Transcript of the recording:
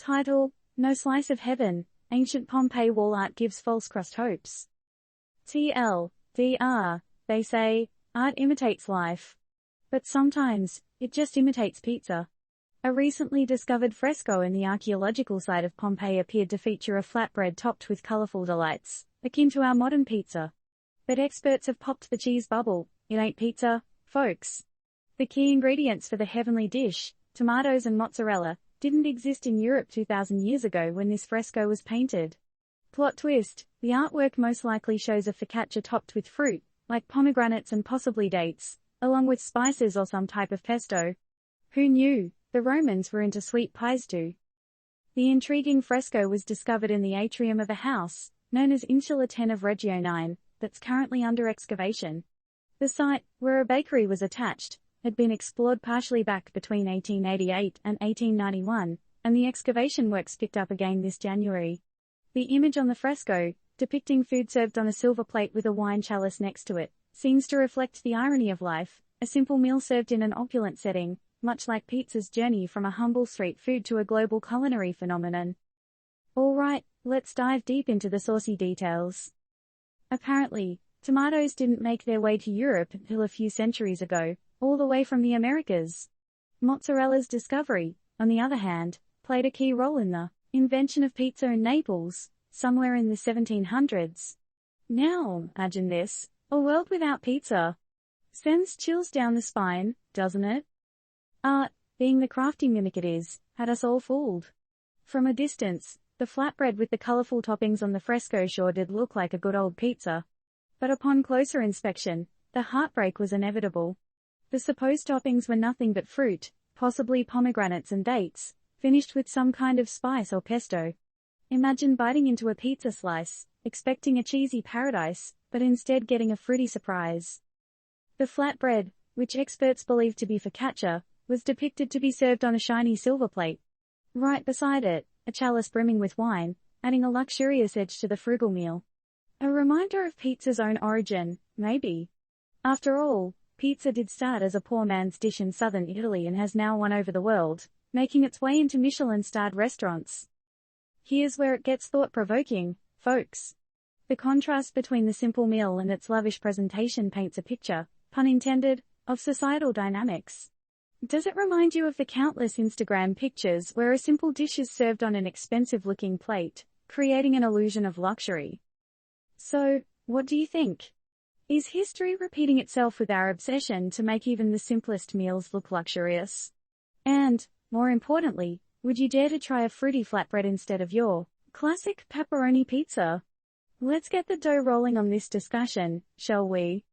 Title: No Slice of Heaven, Ancient Pompeii Wall Art Gives False Crust Hopes. TLDR, they say, art imitates life. But sometimes, it just imitates pizza. A recently discovered fresco in the archaeological site of Pompeii appeared to feature a flatbread topped with colorful delights, akin to our modern pizza. But experts have popped the cheese bubble. It ain't pizza, folks. The key ingredients for the heavenly dish, tomatoes and mozzarella, didn't exist in Europe 2,000 years ago when this fresco was painted. Plot twist: the artwork most likely shows a focaccia topped with fruit, like pomegranates and possibly dates, along with spices or some type of pesto. Who knew? The Romans were into sweet pies too. The intriguing fresco was discovered in the atrium of a house, known as Insula 10 of Reggio 9, that's currently under excavation. The site, where a bakery was attached, had been explored partially back between 1888 and 1891, and the excavation works picked up again this January. The image on the fresco, depicting food served on a silver plate with a wine chalice next to it, seems to reflect the irony of life, a simple meal served in an opulent setting, much like pizza's journey from a humble street food to a global culinary phenomenon. Alright, let's dive deep into the saucy details. Apparently, tomatoes didn't make their way to Europe until a few centuries ago, all the way from the Americas. Mozzarella's discovery, on the other hand, played a key role in the invention of pizza in Naples, somewhere in the 1700s. Now, imagine this, a world without pizza. Sends chills down the spine, doesn't it? Art, being the crafty mimic it is, had us all fooled. From a distance, the flatbread with the colorful toppings on the fresco sure did look like a good old pizza. But upon closer inspection, the heartbreak was inevitable. The supposed toppings were nothing but fruit, possibly pomegranates and dates, finished with some kind of spice or pesto. Imagine biting into a pizza slice, expecting a cheesy paradise, but instead getting a fruity surprise. The flatbread, which experts believe to be focaccia, was depicted to be served on a shiny silver plate. Right beside it, a chalice brimming with wine, adding a luxurious edge to the frugal meal. A reminder of pizza's own origin, maybe. After all, pizza did start as a poor man's dish in southern Italy and has now won over the world, making its way into Michelin-starred restaurants. Here's where it gets thought-provoking, folks. The contrast between the simple meal and its lavish presentation paints a picture, pun intended, of societal dynamics. Does it remind you of the countless Instagram pictures where a simple dish is served on an expensive-looking plate, creating an illusion of luxury? So, what do you think? Is history repeating itself with our obsession to make even the simplest meals look luxurious? And, more importantly, would you dare to try a fruity flatbread instead of your classic pepperoni pizza? Let's get the dough rolling on this discussion, shall we?